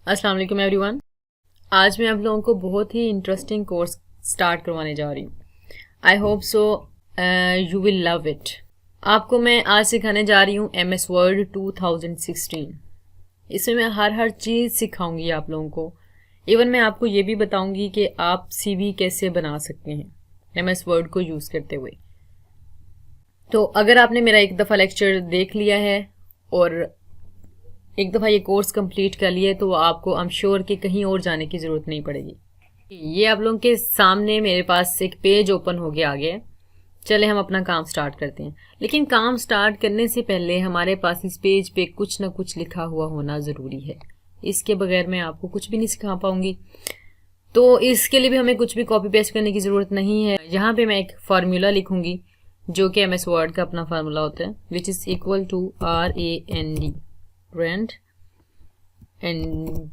अस्सलाम वालेकुम एवरीवन। आज मैं आप लोगों को बहुत ही इंटरेस्टिंग कोर्स स्टार्ट करवाने जा रही हूँ। I hope so you will love it. आपको मैं आज सिखाने जा रही हूँ MS वर्ड 2016। इसमें मैं हर चीज़ सिखाऊंगी आप लोगों को। इवन मैं आपको ये भी बताऊंगी कि आप CV कैसे बना सकते हैं MS वर्ड को यूज़ करते हुए। तो अगर आपने मेरा एक दफ़ा लेक्चर देख लिया है और एक दफ़ा ये कोर्स कंप्लीट कर लिए तो आपको आई एम श्योर कि कहीं और जाने की ज़रूरत नहीं पड़ेगी। ये आप लोगों के सामने मेरे पास एक पेज ओपन हो गया आगे। चले हम अपना काम स्टार्ट करते हैं, लेकिन काम स्टार्ट करने से पहले हमारे पास इस पेज पे कुछ ना कुछ लिखा हुआ होना ज़रूरी है। इसके बगैर मैं आपको कुछ भी नहीं सिखा पाऊंगी। तो इसके लिए भी हमें कुछ भी कॉपी पेस्ट करने की ज़रूरत नहीं है। यहाँ पे मैं एक फार्मूला लिखूंगी जो कि MS वर्ड का अपना फार्मूला होता है, which is equal to RAND rent. And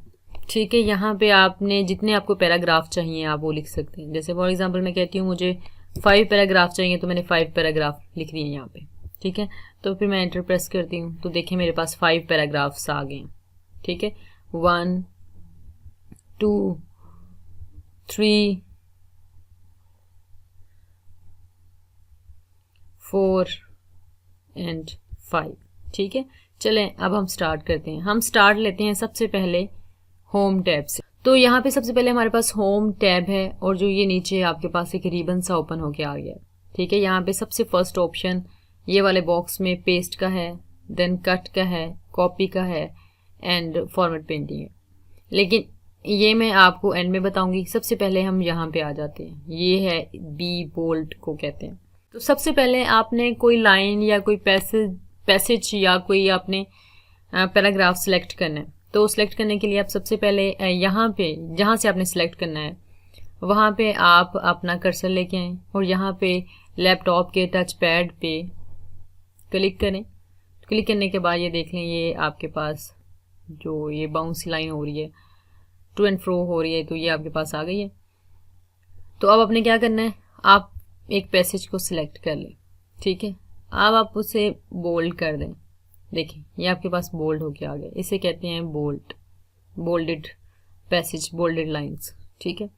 ठीक है, यहाँ पे आपने जितने आपको पैराग्राफ चाहिए आप वो लिख सकते हैं। जैसे फॉर एग्जांपल मैं कहती हूँ मुझे 5 पैराग्राफ चाहिए तो मैंने 5 पैराग्राफ लिख दिए यहाँ पे। ठीक है, तो फिर मैं एंटर प्रेस करती हूँ तो देखिए मेरे पास 5 पैराग्राफ्स आ गए हैं। ठीक है, 1 2 3 4 एंड 5। ठीक है, चलें अब हम स्टार्ट करते हैं। हम स्टार्ट लेते हैं सबसे पहले होम टैब से। तो यहाँ पे सबसे पहले हमारे पास होम टैब है और जो ये नीचे आपके पास एक रिबन सा ओपन होके आ गया। ठीक है, यहाँ पे सबसे फर्स्ट ऑप्शन ये वाले बॉक्स में पेस्ट का है, देन कट का है, कॉपी का है एंड फॉर्मेट पेंटिंग है। लेकिन ये मैं आपको एंड में बताऊंगी। सबसे पहले हम यहाँ पे आ जाते हैं, ये है बी बोल्ड को कहते हैं। तो सबसे पहले आपने कोई लाइन या कोई पैसेज या कोई आपने पैराग्राफ सेलेक्ट करना है। तो सेलेक्ट करने के लिए आप सबसे पहले यहाँ पे जहाँ से आपने सेलेक्ट करना है वहाँ पे आप अपना कर्सर लेके आएँ और यहाँ पे लैपटॉप के टच पैड पे क्लिक करें। क्लिक करने के बाद ये देख लें, ये आपके पास जो ये बाउंसी लाइन हो रही है, टू एंड फ्रो हो रही है, तो ये आपके पास आ गई है। तो अब आपने क्या करना है, आप एक पैसेज को सिलेक्ट कर लें। ठीक है, अब आप उसे बोल्ड कर दें। देखिए ये आपके पास बोल्ड होके आ गया। इसे कहते हैं बोल्डेड पैसेज, बोल्डेड लाइंस। ठीक है,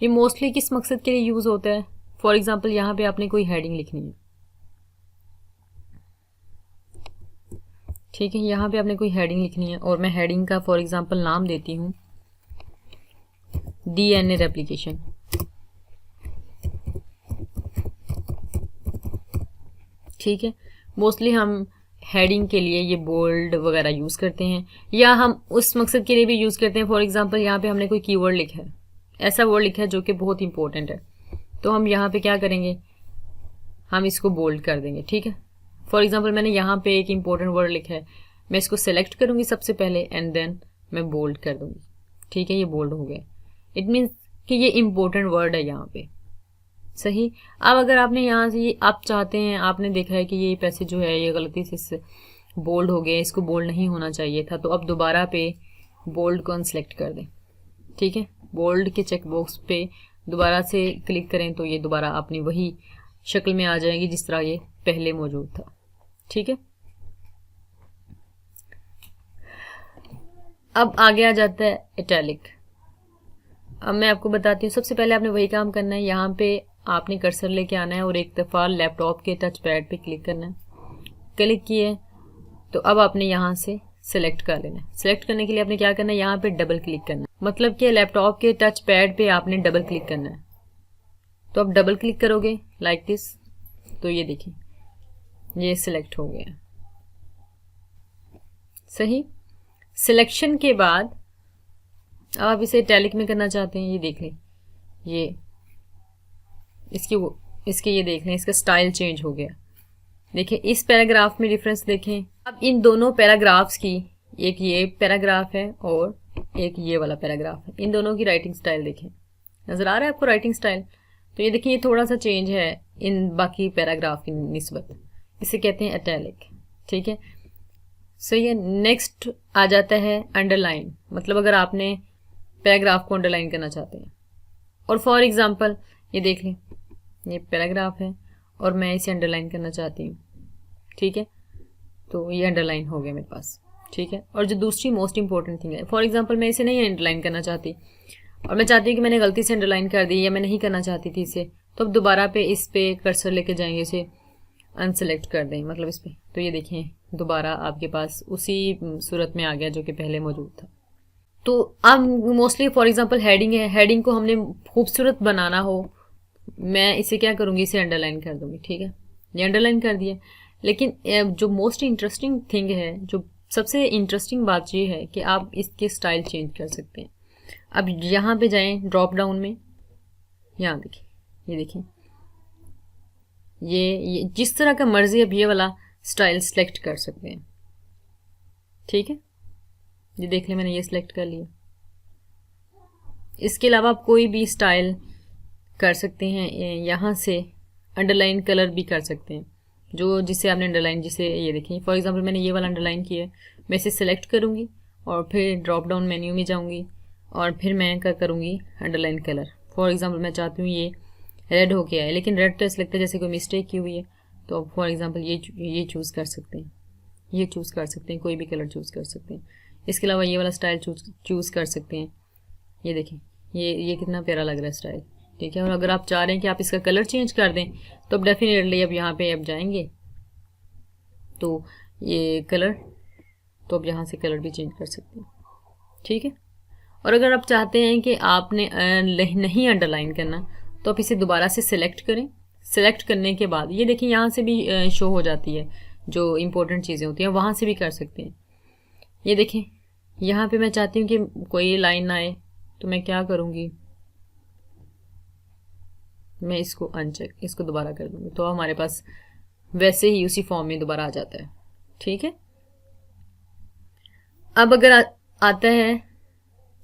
ये मोस्टली किस मकसद के लिए यूज़ होता है? फॉर एग्जांपल यहाँ पे आपने कोई हेडिंग लिखनी है। ठीक है, यहाँ पे आपने कोई हेडिंग लिखनी है और मैं हेडिंग का फॉर एग्जांपल नाम देती हूँ DNA रेप्लिकेशन। ठीक है, मोस्टली हम हेडिंग के लिए ये बोल्ड वगैरह यूज़ करते हैं, या हम उस मकसद के लिए भी यूज़ करते हैं। फॉर एग्जांपल यहाँ पे हमने कोई कीवर्ड लिखा है, ऐसा वर्ड लिखा है जो कि बहुत इंपॉर्टेंट है, तो हम यहाँ पे क्या करेंगे, हम इसको बोल्ड कर देंगे। ठीक है, फॉर एग्जांपल मैंने यहाँ पे एक इंपॉर्टेंट वर्ड लिखा है, मैं इसको सेलेक्ट करूँगी सबसे पहले एंड देन मैं बोल्ड कर दूँगी। ठीक है, ये बोल्ड हो गया। इट मीन्स कि ये इंपॉर्टेंट वर्ड है यहाँ पे। सही। अब अगर आपने यहाँ से ये आप चाहते हैं, आपने देखा है कि ये पैसे जो है ये गलती से इससे बोल्ड हो गए, इसको बोल्ड नहीं होना चाहिए था, तो अब दोबारा पे बोल्ड को अनसेलेक्ट कर दें। ठीक है, बोल्ड के चेक बॉक्स पे दोबारा से क्लिक करें तो ये दोबारा अपनी वही शक्ल में आ जाएगी जिस तरह ये पहले मौजूद था। ठीक है, अब आगे आ जाता है इटैलिक। अब मैं आपको बताती हूँ, सबसे पहले आपने वही काम करना है, यहाँ पे आपने कर्सर लेके आना है और एक दफ़ा लैपटॉप के टच पैड पे क्लिक करना है। क्लिक किए तो अब आपने यहाँ से सिलेक्ट कर लेना है। सिलेक्ट करने के लिए आपने क्या करना है, यहाँ पे डबल क्लिक करना है, मतलब कि लैपटॉप के टच पैड पे आपने डबल क्लिक करना है। तो अब डबल क्लिक करोगे लाइक दिस, तो ये देखिए ये सिलेक्ट हो गया। सही। सिलेक्शन के बाद अब आप इसे इटैलिक में करना चाहते हैं, ये देख लें, ये इसके ये देख लें, इसका स्टाइल चेंज हो गया। देखिए इस पैराग्राफ में डिफरेंस देखें। अब इन दोनों पैराग्राफ्स की, एक ये पैराग्राफ है और एक ये वाला पैराग्राफ है, इन दोनों की राइटिंग स्टाइल देखें। नजर आ रहा है आपको राइटिंग स्टाइल? तो ये देखिए ये थोड़ा सा चेंज है इन बाकी पैराग्राफ की निस्बत। इसे कहते हैं इटैलिक। ठीक है, सही है। नेक्स्ट आ जाता है अंडरलाइन, मतलब अगर आपने पैराग्राफ को अंडरलाइन करना चाहते हैं, और फॉर एग्जांपल ये देख लें, ये पैराग्राफ है और मैं इसे अंडरलाइन करना चाहती हूँ। ठीक है, तो ये अंडरलाइन हो गया मेरे पास। ठीक है। और जो दूसरी मोस्ट इंपॉर्टेंट थिंग है, फॉर एग्जांपल मैं इसे नहीं अंडरलाइन करना चाहती और मैं चाहती हूँ कि मैंने गलती से अंडरलाइन कर दी या मैं नहीं करना चाहती थी इसे, तो अब दोबारा पे इस पे कर्सर लेके जाएंगे, इसे अनसेलेक्ट कर दें, मतलब इस पे, तो ये देखें दोबारा आपके पास उसी सूरत में आ गया जो कि पहले मौजूद था। तो अब मोस्टली फॉर एग्जांपल हेडिंग है, हेडिंग को हमने खूबसूरत बनाना हो, मैं इसे क्या करूँगी, इसे अंडरलाइन कर दूँगी, ठीक है, ये अंडरलाइन कर दिया। लेकिन जो मोस्ट इंटरेस्टिंग थिंग है, जो सबसे इंटरेस्टिंग बात ये है कि आप इसके स्टाइल चेंज कर सकते हैं। अब यहाँ पे जाएं ड्रॉप डाउन में, यहाँ देखिए, ये देखिए, ये जिस तरह का मर्जी अब ये वाला स्टाइल सेलेक्ट कर सकते हैं, ठीक है। ये देख लें, मैंने ये सिलेक्ट कर लिया। इसके अलावा आप कोई भी स्टाइल कर सकते हैं, यहाँ से अंडरलाइन कलर भी कर सकते हैं, जो जिसे आपने अंडरलाइन, जिसे ये देखें फॉर एग्जांपल मैंने ये वाला अंडरलाइन किया है, मैं इसे सेलेक्ट करूँगी और फिर ड्रॉप डाउन मेन्यू में जाऊँगी और फिर मैं क्या करूँगी, अंडरलाइन कलर। फॉर एग्जांपल मैं चाहती हूँ ये रेड हो के आए, लेकिन रेड तो ऐसा लगता है जैसे कोई मिस्टेक की हुई है, तो फॉर एग्जांपल ये चूज़ कर सकते हैं, ये चूज़ कर सकते हैं, कोई भी कलर चूज़ कर सकते हैं। इसके अलावा ये वाला स्टाइल चूज़ कर सकते हैं। ये देखें, ये कितना प्यारा लग रहा है स्टाइल, ठीक है। और अगर आप चाह रहे हैं कि आप इसका कलर चेंज कर दें, तो अब डेफिनेटली अब यहाँ पे अब जाएंगे तो ये कलर, तो अब यहाँ से कलर भी चेंज कर सकते हैं, ठीक है। और अगर आप चाहते हैं कि आपने नहीं अंडरलाइन करना, तो आप इसे दोबारा से सिलेक्ट करें। सिलेक्ट करने के बाद ये देखें, यहाँ से भी शो हो जाती है, जो इम्पोर्टेंट चीज़ें होती हैं वहाँ से भी कर सकते हैं। ये देखें, यहाँ पे मैं चाहती हूँ कि कोई लाइन ना आए, तो मैं क्या करूँगी, मैं इसको अनचेक, इसको दोबारा कर दूँगी, तो हमारे पास वैसे ही उसी फॉर्म में दोबारा आ जाता है, ठीक है। अब अगर आता है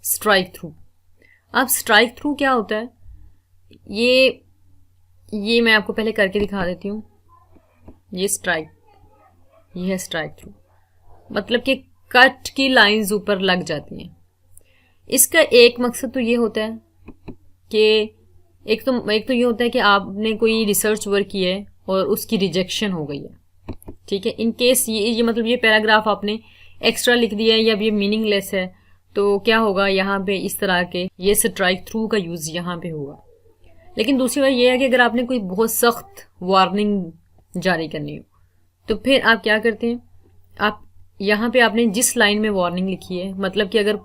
स्ट्राइक थ्रू। अब स्ट्राइक थ्रू क्या होता है, ये मैं आपको पहले करके दिखा देती हूँ। ये है स्ट्राइक थ्रू, मतलब कि कट की लाइंस ऊपर लग जाती हैं। इसका एक मकसद तो ये होता है कि एक तो ये होता है कि आपने कोई रिसर्च वर्क किया है और उसकी रिजेक्शन हो गई है, ठीक है। इन केस ये मतलब ये पैराग्राफ आपने एक्स्ट्रा लिख दिया है या ये मीनिंगलेस है, तो क्या होगा, यहाँ पे इस तरह के ये स्ट्राइक थ्रू का यूज़ यहाँ पे होगा। लेकिन दूसरी बात ये है कि अगर आपने कोई बहुत सख्त वार्निंग जारी करनी हो, तो फिर आप क्या करते हैं, आप यहाँ पे आपने जिस लाइन में वार्निंग लिखी है, मतलब कि अगर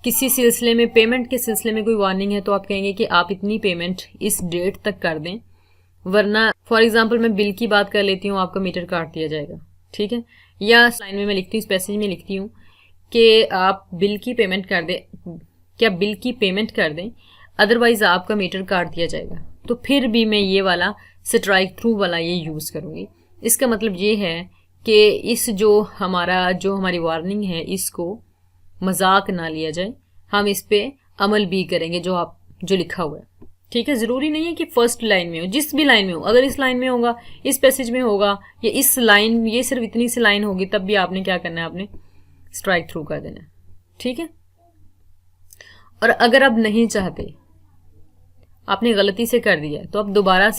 किसी सिलसिले में, पेमेंट के सिलसिले में कोई वार्निंग है, तो आप कहेंगे कि आप इतनी पेमेंट इस डेट तक कर दें, वरना फॉर एग्जांपल मैं बिल की बात कर लेती हूँ, आपका मीटर काट दिया जाएगा, ठीक है। या लाइन में मैं लिखती हूँ, इस पैसेज में लिखती हूँ कि आप बिल की पेमेंट कर दें, क्या बिल की पेमेंट कर दें, अदरवाइज आपका मीटर काट दिया जाएगा, तो फिर भी मैं ये वाला स्ट्राइक थ्रू वाला ये यूज़ करूँगी। इसका मतलब ये है कि इस जो हमारी वार्निंग है, इसको मजाक ना लिया जाए, हम इस पे अमल भी करेंगे जो लिखा हुआ है, ठीक है। ज़रूरी नहीं है कि फर्स्ट लाइन में हो, जिस भी लाइन में हो, अगर इस लाइन में होगा, इस पैसेज में होगा, या इस लाइन, ये सिर्फ इतनी सी लाइन होगी, तब भी आपने क्या करना है, आपने स्ट्राइक थ्रू कर देना है, ठीक है। और अगर आप नहीं चाहते, आपने गलती से कर दिया है, तो आप दोबारा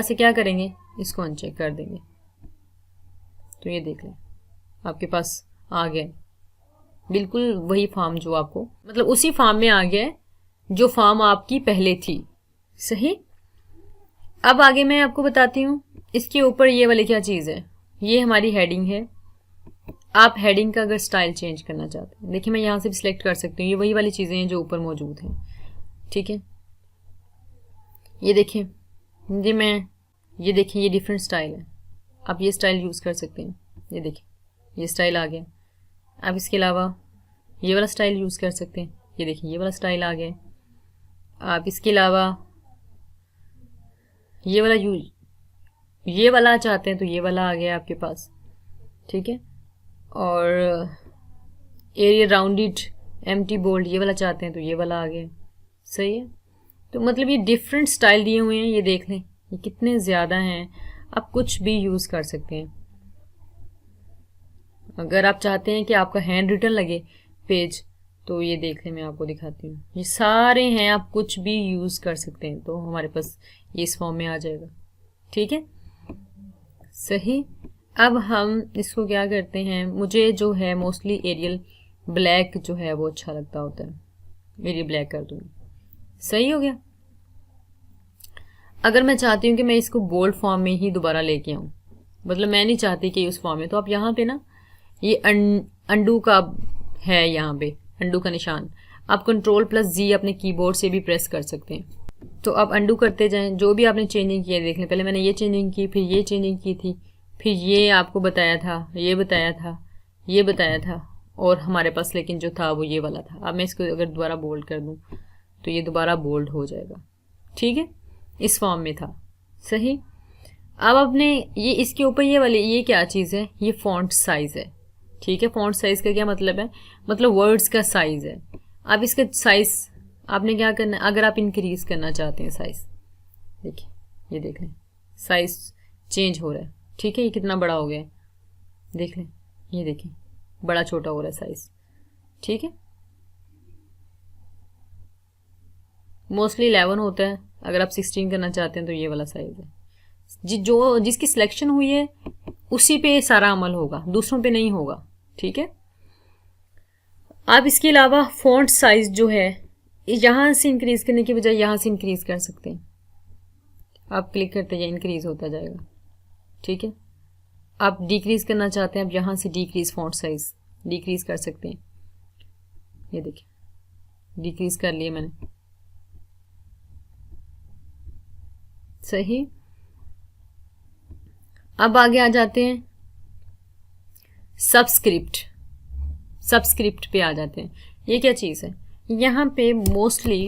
से क्या करेंगे, इसको अनचेक कर देंगे, तो ये देख लें आपके पास आ गया बिल्कुल वही फॉर्म, जो आपको मतलब उसी फॉर्म में आ गया जो फॉर्म आपकी पहले थी, सही। अब आगे मैं आपको बताती हूँ, इसके ऊपर ये वाली क्या चीज़ है, ये हमारी हेडिंग है। आप हेडिंग का अगर स्टाइल चेंज करना चाहते हैं, देखिए मैं यहाँ से भी सिलेक्ट कर सकती हूँ, ये वही वाली चीज़ें हैं जो ऊपर मौजूद हैं, ठीक है। ये देखिए, ये देखिए, ये डिफरेंट स्टाइल है, आप ये स्टाइल यूज़ कर सकते हैं। ये देखिए, ये स्टाइल आ गया। आप इसके अलावा ये वाला स्टाइल यूज़ कर सकते हैं, ये देखिए, ये वाला स्टाइल आ गया। आप इसके अलावा ये वाला चाहते हैं, तो ये वाला आ गया आपके पास, ठीक है। और एरिया राउंडेड एम्प्टी बोल्ड, ये वाला चाहते हैं, तो ये वाला आ गया, सही है। तो मतलब ये डिफरेंट स्टाइल दिए हुए हैं, ये देख लें, ये कितने ज़्यादा हैं, आप कुछ भी यूज़ कर सकते हैं। अगर आप चाहते हैं कि आपका हैंड रिटन लगे पेज, तो ये देख लें, मैं आपको दिखाती हूँ, ये सारे हैं, आप कुछ भी यूज़ कर सकते हैं, तो हमारे पास ये इस फॉर्म में आ जाएगा, ठीक है, सही। अब हम इसको क्या करते हैं, मुझे जो है मोस्टली एरियल ब्लैक जो है वो अच्छा लगता होता है, एरियल ब्लैक कर दूंगी। सही हो गया। अगर मैं चाहती हूँ कि मैं इसको बोल्ड फॉर्म में ही दोबारा लेके आऊँ, मतलब मैं नहीं चाहती कि उस फॉर्म में, तो आप यहाँ पे ना ये अंडू का है, यहाँ पे अंडू का निशान, आप Ctrl+G अपने कीबोर्ड से भी प्रेस कर सकते हैं। तो आप अंडू करते जाएं, जो भी आपने चेंजिंग की है देख लें। पहले मैंने ये चेंजिंग की, फिर ये चेंजिंग की थी, फिर ये आपको बताया था, ये बताया था, ये बताया था, और हमारे पास लेकिन जो था वो ये वाला था। अब मैं इसको अगर दोबारा बोल्ड कर दूं तो ये दोबारा बोल्ड हो जाएगा, ठीक है, इस फॉर्म में था। सही। अब आपने ये इसके ऊपर ये वाली, ये क्या चीज़ है, ये फॉन्ट साइज़ है, ठीक है। फॉन्ट साइज़ का क्या मतलब है, मतलब वर्ड्स का साइज़ है। अब इसका साइज़ आपने क्या करना है, अगर आप इंक्रीज़ करना चाहते हैं साइज़, देखिए ये देख लें साइज़ चेंज हो रहा है, ठीक है। ये कितना बड़ा हो गया है, देख लें, ये देखिए बड़ा छोटा हो रहा है साइज़, ठीक है। मोस्टली 11 होता है, अगर आप 16 करना चाहते हैं तो ये वाला साइज़ है। जो जिसकी सिलेक्शन हुई है उसी पे सारा अमल होगा, दूसरों पे नहीं होगा, ठीक है। आप इसके अलावा फॉन्ट साइज जो है यहाँ से इंक्रीज करने की बजाय यहाँ से इंक्रीज कर सकते हैं। आप क्लिक करते जाए, इंक्रीज होता जाएगा, ठीक है। आप डिक्रीज करना चाहते हैं, आप यहाँ से डिक्रीज फॉन्ट साइज डिक्रीज कर सकते हैं। ये देखिए डिक्रीज कर लिया मैंने, सही। अब आगे आ जाते हैं सबस्क्रिप्ट पे आ जाते हैं। ये क्या चीज़ है, यहाँ पे मोस्टली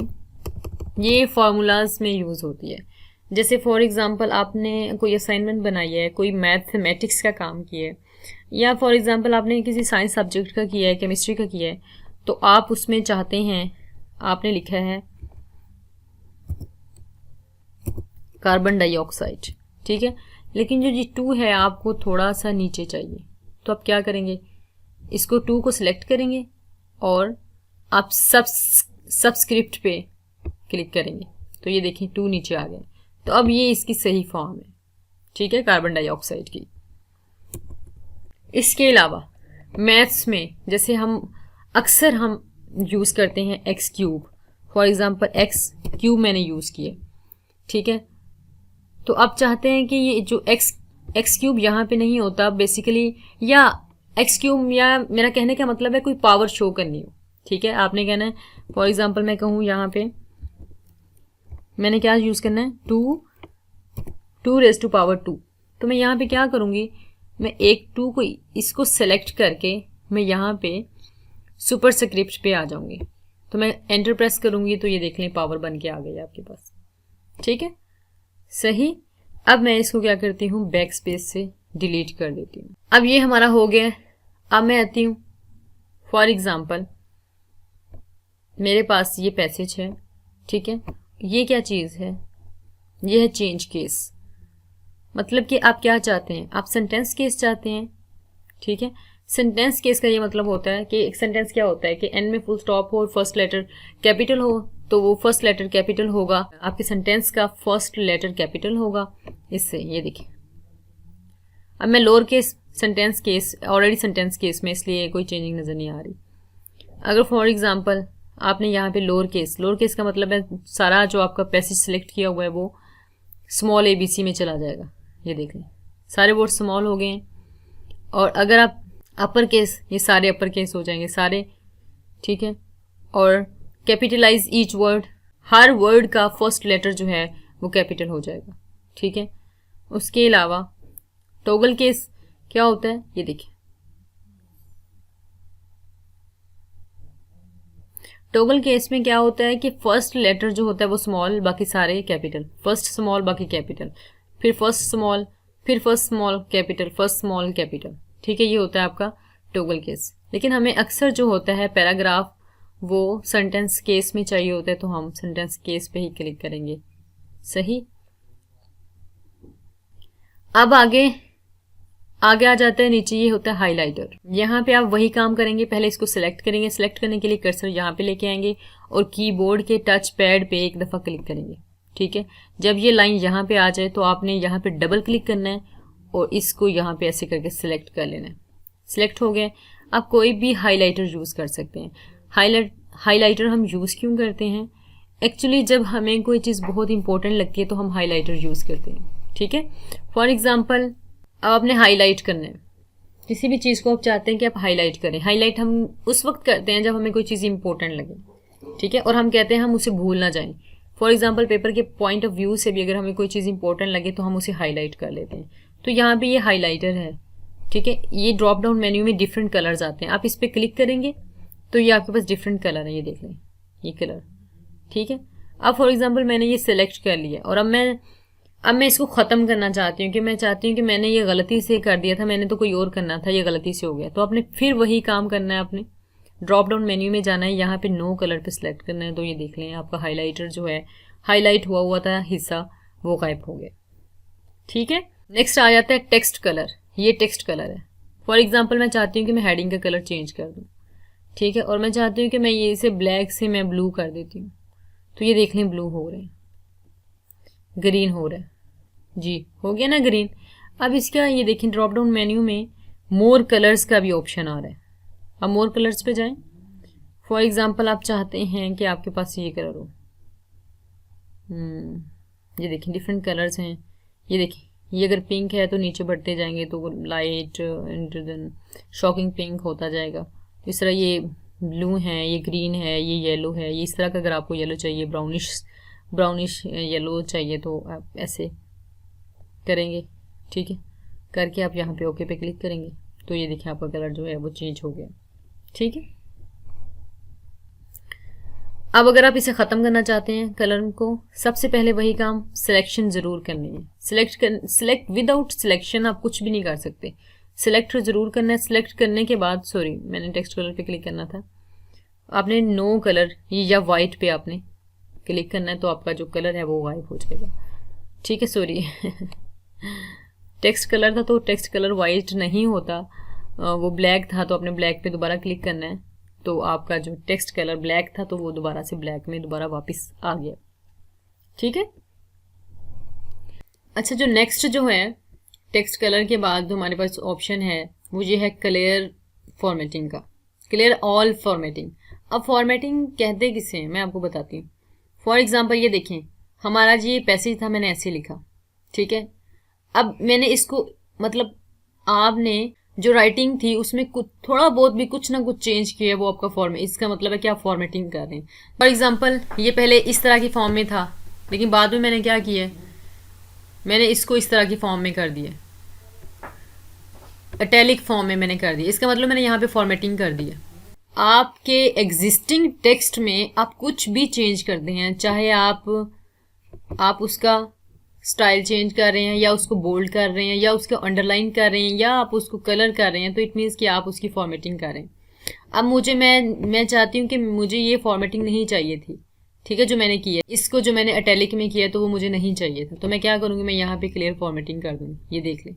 ये फॉर्मूलाज में यूज़ होती है। जैसे फॉर एग्जांपल आपने कोई असाइनमेंट बनाई है, कोई मैथमेटिक्स का काम किया है, या फॉर एग्जांपल आपने किसी साइंस सब्जेक्ट का किया है, केमिस्ट्री का किया है, तो आप उसमें चाहते हैं, आपने लिखा है कार्बन डाइऑक्साइड, ठीक है, लेकिन जो जी 2 है आपको थोड़ा सा नीचे चाहिए, तो आप क्या करेंगे, इसको 2 को सिलेक्ट करेंगे और आप सबस्क्रिप्ट पे क्लिक करेंगे, तो ये देखिए 2 नीचे आ गए। तो अब ये इसकी सही फॉर्म है, ठीक है, कार्बन डाइऑक्साइड की। इसके अलावा मैथ्स में जैसे हम अक्सर हम यूज़ करते हैं x cube, for example x cube मैंने यूज़ किए, ठीक है। तो आप चाहते हैं कि ये जो एक्स क्यूब यहाँ पे नहीं होता बेसिकली, या एक्स क्यूब, या मेरा कहने का मतलब है कोई पावर शो करनी हो, ठीक है। आपने कहना है फॉर एग्जांपल मैं कहूँ यहाँ पे मैंने क्या यूज़ करना है, 2 रेज़ टू पावर 2, तो मैं यहाँ पे क्या करूँगी, मैं एक 2 को इसको सेलेक्ट करके मैं यहाँ पे सुपरस्क्रिप्ट पे आ जाऊँगी, तो मैं एंटर प्रेस करूँगी, तो ये देख लें पावर बन के आ गई आपके पास, ठीक है, सही। अब मैं इसको क्या करती हूँ, बैक स्पेस से डिलीट कर देती हूँ। अब ये हमारा हो गया। अब मैं आती हूँ, फॉर एग्जांपल मेरे पास ये पैसेज है, ठीक है, ये क्या चीज़ है, ये है चेंज केस, मतलब कि आप क्या चाहते हैं, आप सेंटेंस केस चाहते हैं, ठीक है। सेंटेंस केस का ये मतलब होता है कि एक सेंटेंस क्या होता है कि एंड में फुल स्टॉप हो और फर्स्ट लेटर कैपिटल हो, तो वो फर्स्ट लेटर कैपिटल होगा, आपके सेंटेंस का फर्स्ट लेटर कैपिटल होगा इससे। ये देखिए अब मैं lower case sentence case, already sentence case में, इसलिए कोई चेंजिंग नज़र नहीं आ रही। अगर फॉर एग्जांपल आपने यहाँ पे लोअर केस का मतलब है सारा जो आपका पैसेज सिलेक्ट किया हुआ है वो स्मॉल ABC में चला जाएगा। ये देख लें सारे वर्ड स्मॉल हो गए हैं, और अगर आप अपर केस, ये सारे अपर केस हो जाएंगे सारे, ठीक है। और कैपिटलाइज ईच वर्ड, हर वर्ड का फर्स्ट लेटर जो है वो कैपिटल हो जाएगा, ठीक है। उसके अलावा टॉगल केस क्या होता है, ये देखिए टॉगल केस में क्या होता है कि फर्स्ट लेटर जो होता है वो स्मॉल, बाकी सारे कैपिटल, फर्स्ट स्मॉल बाकी कैपिटल, फिर फर्स्ट स्मॉल, फिर first small capital, first small capital, ठीक है। ये होता है आपका टॉगल केस। लेकिन हमें अक्सर जो होता है पैराग्राफ वो सेंटेंस केस में चाहिए होता है, तो हम सेंटेंस केस पे ही क्लिक करेंगे, सही। अब आगे आ जाता है नीचे, ये होता है हाइलाइटर। यहाँ पे आप वही काम करेंगे, पहले इसको सिलेक्ट करेंगे, सिलेक्ट करने के लिए कर्सर यहाँ पे लेके आएंगे और कीबोर्ड के टच पैड पे एक दफ़ा क्लिक करेंगे, ठीक है। जब ये लाइन यहाँ पे आ जाए तो आपने यहाँ पे डबल क्लिक करना है और इसको यहाँ पे ऐसे करके सिलेक्ट कर लेना है। सिलेक्ट हो गया। आप कोई भी हाइलाइटर यूज़ कर सकते हैं। हाइलाइटर हम यूज़ क्यों करते हैं? एक्चुअली जब हमें कोई चीज़ बहुत इंपॉर्टेंट लगती है तो हम हाइलाइटर यूज़ करते हैं, ठीक है। फॉर एग्जांपल अब आपने हाईलाइट करना है, किसी भी चीज़ को आप चाहते हैं कि आप हाईलाइट करें। हाईलाइट हम उस वक्त करते हैं जब हमें कोई चीज़ इंपॉर्टेंट लगे, ठीक है, और हम कहते हैं हम उसे भूल ना जाएं। फॉर एग्जांपल पेपर के पॉइंट ऑफ व्यू से भी अगर हमें कोई चीज़ इंपॉर्टेंट लगे तो हम उसे हाईलाइट कर लेते हैं। तो यहाँ पे ये हाईलाइटर है, ठीक है। ये ड्रॉप डाउन मेन्यू में डिफरेंट कलर्स आते हैं, आप इस पर क्लिक करेंगे तो ये आपके पास डिफरेंट कलर है, ये देख लें ये कलर, ठीक है। अब फॉर एग्जांपल मैंने ये सिलेक्ट कर लिया और अब मैं इसको ख़त्म करना चाहती हूँ कि मैं चाहती हूँ कि मैंने ये गलती से कर दिया था, मैंने तो कोई और करना था, ये गलती से हो गया। तो आपने फिर वही काम करना है, आपने ड्रॉप डाउन मेन्यू में जाना है, यहाँ पे नो कलर पे सिलेक्ट करना है। तो ये देख लें आपका हाईलाइटर जो है, हाईलाइट हुआ था हिस्सा, वो गायब हो गया, ठीक है। नेक्स्ट आ जाता है टेक्स्ट कलर। ये टेक्स्ट कलर है। फॉर एग्जाम्पल मैं चाहती हूँ कि मैं हेडिंग का कलर चेंज कर दूँ, ठीक है, और मैं चाहती हूँ कि मैं ये इसे ब्लैक से मैं ब्लू कर देती हूँ। तो ये देख लें ब्लू हो रहे हैं, ग्रीन हो रहा है, जी हो गया ना ग्रीन। अब इसका ये देखें ड्रॉप डाउन मेन्यू में मोर कलर्स का भी ऑप्शन आ रहा है। अब मोर कलर्स पे जाएं। फॉर एग्जांपल आप चाहते हैं कि आपके पास ये कलर हो, ये देखें डिफरेंट कलर्स हैं। ये देखें ये अगर पिंक है तो नीचे बढ़ते जाएंगे तो वो light and then shocking pink होता जाएगा। इस तरह ये ब्लू है, ये ग्रीन है, ये येलो है, ये इस तरह का अगर आपको येलो चाहिए, ब्राउनिश येलो चाहिए तो आप ऐसे करेंगे, ठीक है, करके आप यहाँ पे ओके पे क्लिक करेंगे तो ये देखिए आपका कलर जो है वो चेंज हो गया, ठीक है। अब अगर आप इसे ख़त्म करना चाहते हैं कलर को, सबसे पहले वही काम सिलेक्शन ज़रूर करनी है। सिलेक्ट विदाउट सिलेक्शन आप कुछ भी नहीं कर सकते। सिलेक्ट ज़रूर करना है। सिलेक्ट करने के बाद सॉरी मैंने टेक्स्ट कलर पे क्लिक करना था, आपने नो कलर या वाइट पे आपने क्लिक करना है तो आपका जो कलर है वो गायब हो जाएगा, ठीक है। सॉरी टेक्स्ट कलर था तो टेक्स्ट कलर वाइट नहीं होता, वो ब्लैक था तो आपने ब्लैक पे दोबारा क्लिक करना है तो आपका जो टेक्स्ट कलर ब्लैक था तो वो दोबारा से ब्लैक में दोबारा वापस आ गया, ठीक है। अच्छा जो नेक्स्ट जो है टेक्स्ट कलर के बाद जो हमारे पास ऑप्शन है वो ये है क्लियर फॉर्मेटिंग का, क्लियर ऑल फॉर्मेटिंग। अब फॉर्मेटिंग कहते किसे हैं मैं आपको बताती हूँ। फॉर एग्जाम्पल ये देखें हमारा जी ये पैसेज था, मैंने ऐसे लिखा, ठीक है। अब मैंने इसको मतलब आपने जो राइटिंग थी उसमें कुछ थोड़ा बहुत भी कुछ ना कुछ चेंज किया, वो आपका फॉर्मेट, इसका मतलब है कि आप फॉर्मेटिंग कर रहे हैं। फॉर एग्जांपल ये पहले इस तरह की फॉर्म में था लेकिन बाद में मैंने क्या किया, मैंने इसको इस तरह की फॉर्म में कर दिया, इटैलिक फॉर्म में मैंने कर दिया। इसका मतलब मैंने यहाँ पे फॉर्मेटिंग कर दिया। आपके एग्जिस्टिंग टेक्स्ट में आप कुछ भी चेंज करते हैं, चाहे आप उसका स्टाइल चेंज कर रहे हैं या उसको बोल्ड कर रहे हैं या उसको अंडरलाइन कर रहे हैं या आप उसको कलर कर रहे हैं, तो इट मीन्स कि आप उसकी फॉर्मेटिंग कर रहे हैं। अब मैं चाहती हूँ कि मुझे ये फॉर्मेटिंग नहीं चाहिए थी, ठीक है, जो मैंने किया इसको जो मैंने इटैलिक में किया तो वो मुझे नहीं चाहिए था। तो मैं क्या करूँगी, मैं यहाँ पे क्लियर फॉर्मेटिंग कर दूँगी। ये देख लें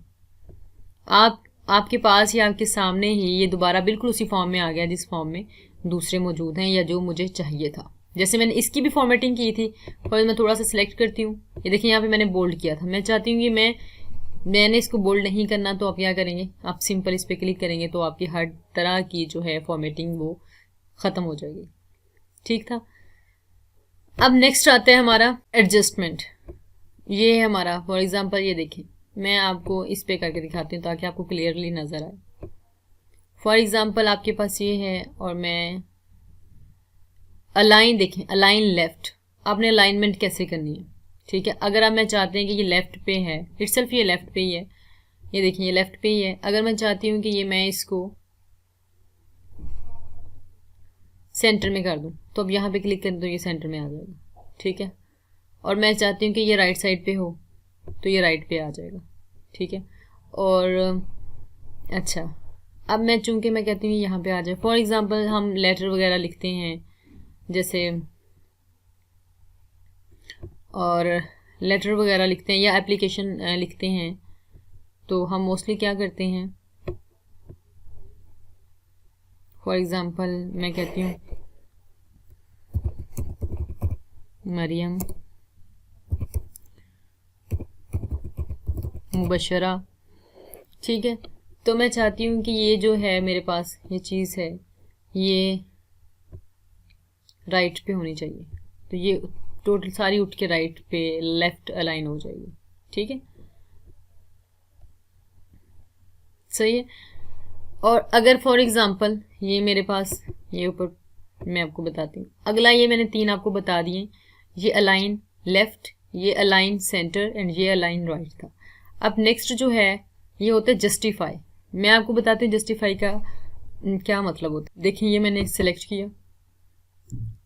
आपके पास या आपके सामने ही ये दोबारा बिल्कुल उसी फॉर्म में आ गया जिस फॉर्म में दूसरे मौजूद हैं या जो मुझे चाहिए था। जैसे मैंने इसकी भी फॉर्मेटिंग की थी और मैं थोड़ा सा सिलेक्ट करती हूँ, ये देखिए यहाँ पे मैंने बोल्ड किया था। मैं चाहती हूँ कि मैंने इसको बोल्ड नहीं करना, तो आप क्या करेंगे, आप सिंपल इस पर क्लिक करेंगे तो आपकी हर तरह की जो है फॉर्मेटिंग वो ख़त्म हो जाएगी, ठीक था। अब नेक्स्ट आता है हमारा एडजस्टमेंट। ये है हमारा, फॉर एग्जाम्पल ये देखें मैं आपको इस पे करके दिखाती हूँ ताकि आपको क्लियरली नज़र आए। फॉर एग्जाम्पल आपके पास ये है और मैं अलाइन, देखें अलाइन लेफ्ट, आपने अलाइनमेंट कैसे करनी है, ठीक है। अगर आप मैं चाहते हैं कि ये लेफ्ट पे है, इटसेल्फ ये लेफ्ट पे ही है, ये देखें ये लेफ्ट पे ही है। अगर मैं चाहती हूँ कि ये मैं इसको सेंटर में कर दूँ तो अब यहाँ पे क्लिक करें तो ये सेंटर में आ जाएगा, ठीक है। और मैं चाहती हूँ कि ये राइट साइड पे हो तो ये राइट पे आ जाएगा, ठीक है। और अच्छा अब मैं चूंकि मैं कहती हूँ यहाँ पे आ जाए। फॉर एग्जांपल हम लेटर वगैरह लिखते हैं जैसे, और लेटर वगैरह लिखते हैं या एप्लीकेशन लिखते हैं तो हम मोस्टली क्या करते हैं, फॉर एग्जांपल मैं कहती हूँ मरियम मुबशरा, ठीक है। तो मैं चाहती हूँ कि ये जो है मेरे पास ये चीज़ है ये राइट पे होनी चाहिए, तो ये टोटल सारी उठ के राइट पे लेफ्ट अलाइन हो जाएगी, ठीक है, सही है। और अगर फॉर एग्जांपल ये मेरे पास ये ऊपर मैं आपको बताती हूँ, अगला ये मैंने 3 आपको बता दिए, ये अलाइन लेफ्ट, ये अलाइन सेंटर एंड ये अलाइन राइट था। अब नेक्स्ट जो है ये होता है जस्टिफाई। मैं आपको बताती हूँ जस्टिफाई का क्या मतलब होता है। देखिए ये मैंने सिलेक्ट किया,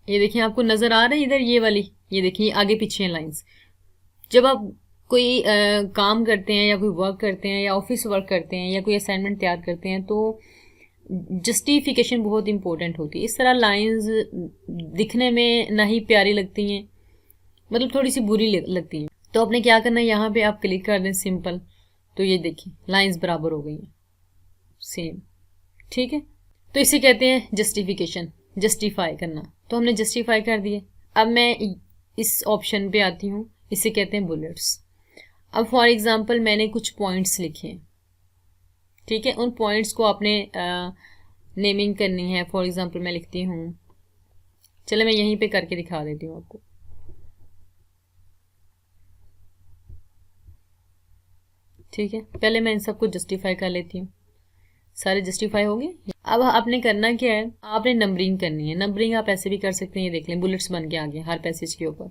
ये देखिए आपको नज़र आ रहा है इधर ये वाली, ये देखिए आगे पीछे लाइंस। जब आप कोई काम करते हैं या कोई वर्क करते हैं या ऑफिस वर्क करते हैं या कोई असाइनमेंट तैयार करते हैं तो जस्टिफिकेशन बहुत इंपॉर्टेंट होती है। इस तरह लाइंस दिखने में ना ही प्यारी लगती हैं, मतलब थोड़ी सी बुरी लगती हैं। तो आपने क्या करना है, यहाँ पे आप क्लिक कर दें सिंपल, तो ये देखिए लाइंस बराबर हो गई हैं सेम, ठीक है। तो इसे कहते हैं जस्टिफिकेशन, जस्टिफाई करना। तो हमने जस्टिफाई कर दिए। अब मैं इस ऑप्शन पे आती हूँ, इसे कहते हैं बुलेट्स। अब फॉर एग्जांपल मैंने कुछ पॉइंट्स लिखे हैं, ठीक है, उन पॉइंट्स को आपने नेमिंग करनी है। फॉर एग्जांपल मैं लिखती हूँ, चलो मैं यहीं पे करके दिखा देती हूँ आपको, ठीक है। पहले मैं इन सबको जस्टिफाई कर लेती हूँ, सारे जस्टिफाई हो गए। अब आपने करना क्या है, आपने नंबरिंग करनी है। नंबरिंग आप ऐसे भी कर सकते हैं, ये देख लें बुलेट्स बन के आ गए हर पैसेज के ऊपर,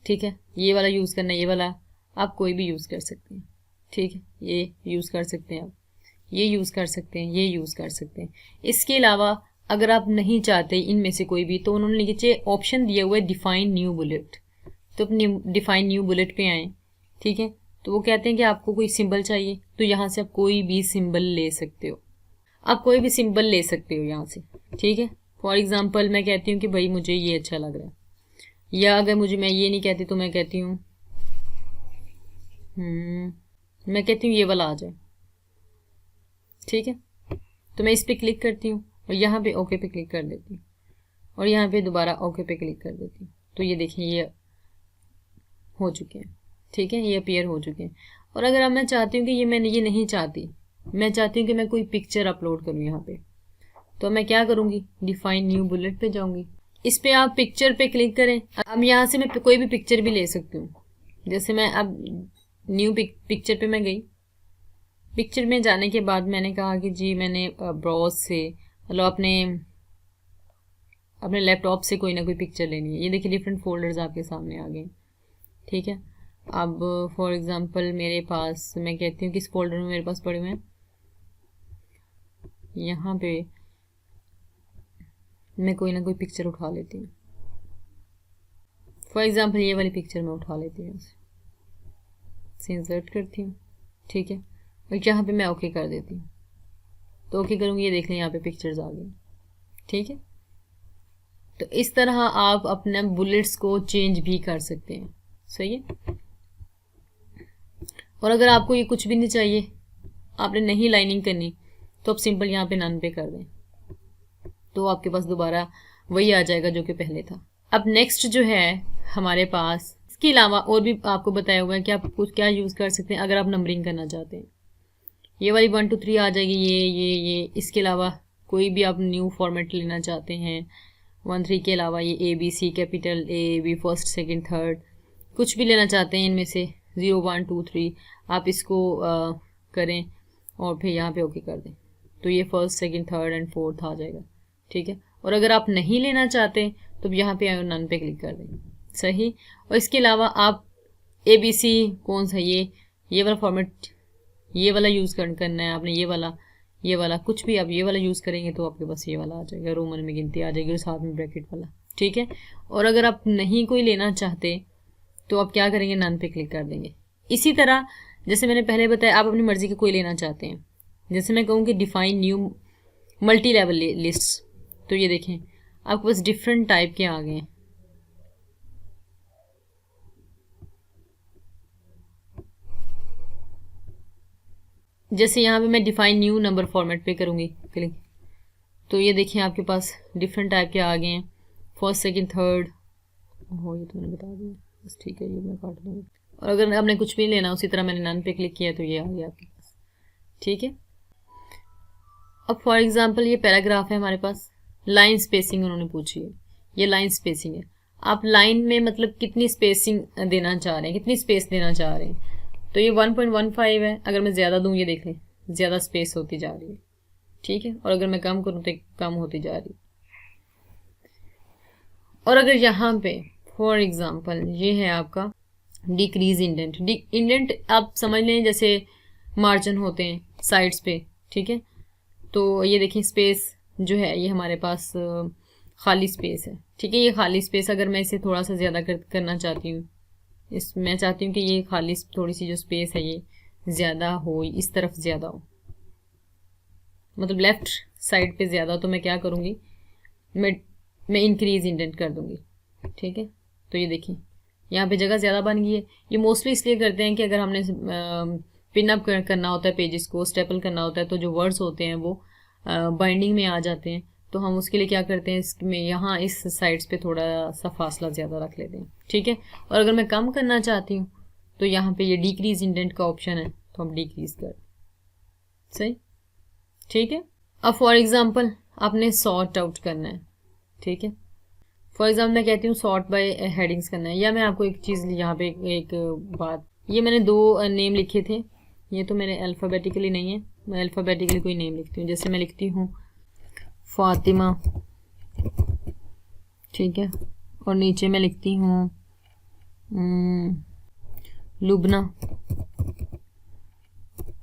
ठीक है। ये वाला यूज़ करना है, ये वाला आप कोई भी यूज़ कर सकते हैं, ठीक है। ये यूज़ कर सकते हैं आप, ये यूज़ कर सकते हैं, ये यूज़ कर सकते हैं। इसके अलावा अगर आप नहीं चाहते इनमें से कोई भी, तो उन्होंने नीचे ऑप्शन दिया हुआ है डिफाइन न्यू बुलेट। तो अपनी डिफाइन न्यू बुलेट पे आए, ठीक है। तो वो कहते हैं कि आपको कोई सिंबल चाहिए, तो यहाँ से आप कोई भी सिंबल ले सकते हो, आप कोई भी सिंबल ले सकते हो यहाँ से, ठीक है। फॉर एग्जांपल मैं कहती हूँ कि भाई मुझे ये अच्छा लग रहा है, या अगर मुझे मैं ये नहीं कहती तो मैं कहती हूँ मैं कहती हूँ ये वाला आ जाए, ठीक है। तो मैं इस पर क्लिक करती हूँ और यहाँ पे ओके पे क्लिक कर देती हूँ और यहाँ पे दोबारा ओके पे क्लिक कर देती हूँ। तो ये देखिए ये हो चुके हैं, ठीक है, ये अपीयर हो चुके हैं। और अगर अब मैं चाहती हूँ कि ये मैंने ये नहीं चाहती, मैं चाहती हूँ कि मैं कोई पिक्चर अपलोड करूँ यहाँ पे, तो मैं क्या करूँगी, डिफाइन न्यू बुलेट पे जाऊँगी। इस पे आप पिक्चर पे क्लिक करें। अब यहाँ से मैं कोई भी पिक्चर भी ले सकती हूँ। जैसे मैं अब न्यू पिक्चर पे मैं गई, पिक्चर में जाने के बाद मैंने कहा कि जी मैंने ब्राउज से मतलब अपने लैपटॉप से कोई ना कोई पिक्चर लेनी है। ये देखिए डिफरेंट फोल्डर्स आपके सामने आ गए, ठीक है। अब फॉर एग्जांपल मेरे पास, मैं कहती हूँ किस फोल्डर में मेरे पास पड़े हुए हैं, यहाँ पे मैं कोई ना कोई पिक्चर उठा लेती हूँ। फॉर एग्जांपल ये वाली पिक्चर मैं उठा लेती हूँ, इसे इंसर्ट करती हूँ, ठीक है, और यहाँ पे मैं ओके कर देती हूँ। तो ओके करूँगी, ये देख लें यहाँ पे पिक्चर्स आ गई, ठीक है। तो इस तरह आप अपने बुलेट्स को चेंज भी कर सकते हैं, सही है। और अगर आपको ये कुछ भी नहीं चाहिए, आपने नहीं लाइनिंग करनी, तो आप सिंपल यहाँ पे नन पे कर दें, तो आपके पास दोबारा वही आ जाएगा जो कि पहले था। अब नेक्स्ट जो है हमारे पास, इसके अलावा और भी आपको बताया हुआ है कि आप कुछ क्या यूज़ कर सकते हैं अगर आप नंबरिंग करना चाहते हैं। ये वाली 1 2 3 आ जाएगी, ये। इसके अलावा कोई भी आप न्यू फॉर्मेट लेना चाहते हैं 1 3 के अलावा, ये ABC capital A B first second third कुछ भी लेना चाहते हैं इनमें से 0 1 2 3 आप इसको करें और फिर यहाँ पे ओके कर दें, तो ये first second third and fourth आ जाएगा, ठीक है। और अगर आप नहीं लेना चाहते तो यहाँ पे नन पे क्लिक कर दें, सही। और इसके अलावा आप ABC कौन सा, ये वाला फॉर्मेट, ये वाला यूज़ करना है आपने, ये वाला कुछ भी आप ये वाला यूज़ करेंगे तो आपके पास ये वाला आ जाएगा, रोमन में गिनती आ जाएगी और साथ में ब्रैकेट वाला, ठीक है। और अगर आप नहीं कोई लेना चाहते तो आप क्या करेंगे, नन पे क्लिक कर देंगे। इसी तरह जैसे मैंने पहले बताया, आप अपनी मर्जी के कोई लेना चाहते हैं, जैसे मैं कहूँ कि define new multi level lists, तो ये देखें आपके पास डिफरेंट टाइप के आ गए हैं, जैसे यहाँ पे मैं डिफाइन न्यू नंबर फॉर्मेट पे करूँगी क्लिक, तो ये देखिए आपके पास डिफरेंट टाइप के आ गए हैं, फर्स्ट सेकंड थर्ड, हो ये तो मैंने बता दिया बस, ठीक है, ये मैं काट दूँगी। और अगर आपने कुछ भी लेना उसी तरह मैंने नन पे क्लिक किया तो ये आ गया आपके पास। ठीक है, अब फॉर एग्जांपल ये पैराग्राफ है हमारे पास, लाइन स्पेसिंग उन्होंने पूछी है, ये लाइन स्पेसिंग है। आप लाइन में मतलब कितनी स्पेसिंग देना चाह रहे हैं, कितनी स्पेस देना चाह रहे हैं, तो ये 1.15 है। अगर मैं ज़्यादा दूँ, ये देख लें ज़्यादा स्पेस होती जा रही है। ठीक है, और अगर मैं कम करूँ तो कम होती जा रही है। और अगर यहाँ पे फॉर एग्जांपल ये है आपका डिक्रीज इंडेंट, इंडेंट आप समझ लें जैसे मार्जिन होते हैं साइड्स पे। ठीक है, तो ये देखिए स्पेस जो है ये हमारे पास खाली स्पेस है। ठीक है, ये खाली स्पेस अगर मैं इसे थोड़ा सा ज़्यादा करना चाहती हूँ, मैं चाहती हूँ कि ये खाली थोड़ी सी जो स्पेस है ये ज़्यादा हो, इस तरफ ज़्यादा हो, मतलब लेफ्ट साइड पे ज़्यादा, तो मैं क्या करूँगी, मैं इंक्रीज इंडेंट कर दूँगी। ठीक है, तो ये देखिए यहाँ पे जगह ज़्यादा बन गई है। ये मोस्टली इसलिए करते हैं कि अगर हमने पिन अप करना होता है पेजेस को, स्टेपल करना होता है, तो जो वर्ड्स होते हैं वो बाइंडिंग में आ जाते हैं, तो हम उसके लिए क्या करते हैं, इसमें यहाँ इस साइड्स पे थोड़ा सा फासला ज़्यादा रख लेते हैं। ठीक है, और अगर मैं कम करना चाहती हूँ तो यहाँ पे ये डिक्रीज इंडेंट का ऑप्शन है, तो हम डिक्रीज कर, सही। ठीक है, अब फॉर एग्जाम्पल आपने सॉर्ट आउट करना है। ठीक है, फॉर एग्जाम्पल मैं कहती हूँ सॉर्ट बाय हेडिंग्स करना है, या मैं आपको एक चीज़ यहाँ पे एक बात, ये मैंने 2 नेम लिखे थे, ये तो मेरे अल्फ़ाबेटिकली नहीं है, मैं अल्फ़ाबेटिकली कोई नेम लिखती हूँ। जैसे मैं लिखती हूँ फातिमा, ठीक है, और नीचे मैं लिखती हूँ लुबना,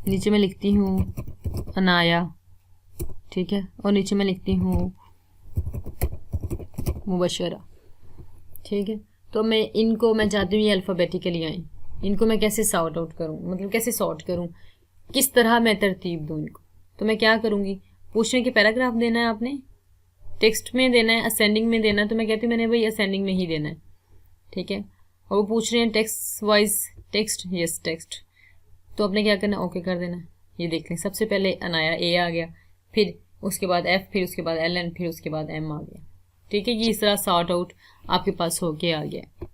नीचे मैं लिखती हूँ अनाया, ठीक है, और नीचे मैं लिखती हूँ मुबशरा। ठीक है, तो मैं चाहती हूँ ये अल्फ़ाबेटिकली आए, इनको मैं कैसे सॉर्ट आउट करूँ, मतलब कैसे सॉर्ट करूँ, किस तरह मैं तरतीब दूँ इनको। तो मैं क्या करूँगी, पूछने के पैराग्राफ देना है आपने, टेक्स्ट में देना है, असेंडिंग में देना है, तो मैं कहती हूँ मैंने भाई असेंडिंग में ही देना है। ठीक है, और वो पूछ रहे हैं text wise text, yes text, तो आपने क्या करना है, ओके कर देना। ये देख लें सबसे पहले अनाया ए आ गया, फिर उसके बाद एफ, फिर उसके बाद एल एन, फिर उसके बाद एम आ गया। ठीक है, ये इस तरह सॉर्ट आउट आपके पास होके आ गया।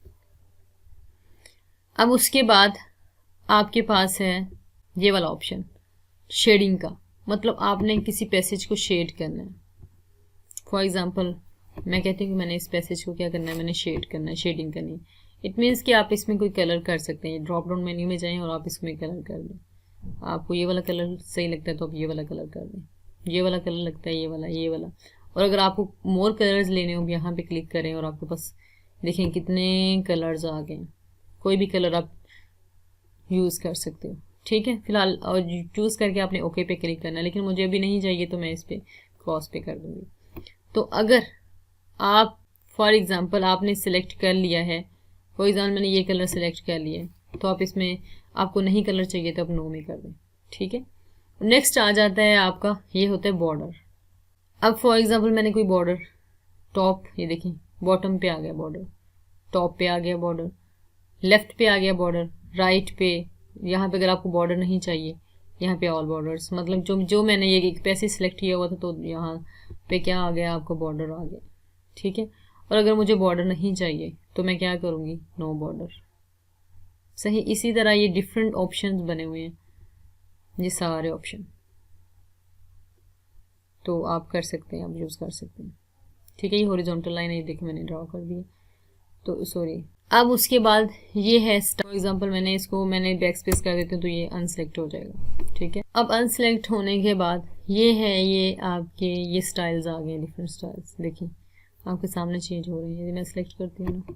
अब उसके बाद आपके पास है ये वाला ऑप्शन शेडिंग का, मतलब आपने किसी पैसेज को शेड करना है। फॉर एग्जांपल मैं कहती हूँ कि मैंने इस पैसेज को क्या करना है, मैंने शेड करना है, शेडिंग करनी है। इट मीन्स कि आप इसमें कोई कलर कर सकते हैं, ड्रॉप डाउन मेन्यू में जाएं और आप इसमें कलर कर दें। आपको ये वाला कलर सही लगता है तो आप ये वाला कलर कर दें, ये वाला कलर लगता है, ये वाला, ये वाला। और अगर आपको मोर कलर्स लेने हो, यहाँ पे क्लिक करें और आपके पास देखें कितने कलर्स आ गए, कोई भी कलर आप यूज़ कर सकते हो। ठीक है, फिलहाल और चूज़ करके आपने ओके पे क्लिक करना है, लेकिन मुझे अभी नहीं चाहिए तो मैं इस पर क्रॉस पे कर दूँगी। तो अगर आप फॉर एग्ज़ाम्पल आपने सिलेक्ट कर लिया है, फॉर एग्ज़ाम्पल मैंने ये कलर सेलेक्ट कर लिया है, तो आप इसमें आपको नहीं कलर चाहिए तो आप नो में कर दें। ठीक है, नेक्स्ट आ जाता है आपका, ये होता है बॉर्डर। अब फॉर एग्ज़ाम्पल मैंने कोई बॉर्डर टॉप, ये देखें बॉटम पे आ गया बॉर्डर, टॉप पे आ गया बॉर्डर, लेफ्ट पे आ गया बॉर्डर, राइट पे, यहाँ पे अगर आपको बॉर्डर नहीं चाहिए यहाँ पे ऑल बॉर्डर्स, मतलब जो मैंने ये एक पैसे सिलेक्ट किया हुआ था तो यहाँ पे क्या आ गया, आपको बॉर्डर आ गया। ठीक है, और अगर मुझे बॉर्डर नहीं चाहिए तो मैं क्या करूँगी, नो बॉर्डर। सही, इसी तरह ये डिफरेंट ऑप्शंस बने हुए हैं, ये सारे ऑप्शन तो आप कर सकते हैं, आप यूज़ कर सकते हैं। ठीक है, ये हॉरिजॉन्टल लाइन है, देखिए मैंने ड्रॉ कर दी, तो सॉरी। अब उसके बाद ये है फॉर एग्जांपल मैंने बैक स्पेस कर देती हूँ तो ये अनसेलेक्ट हो जाएगा। ठीक है, अब अनसेलेक्ट होने के बाद ये है, ये आपके ये स्टाइल्स आ गए, डिफरेंट स्टाइल्स देखिए आपके सामने चेंज हो रहे हैं। यदि मैं सेलेक्ट करती हूँ ना,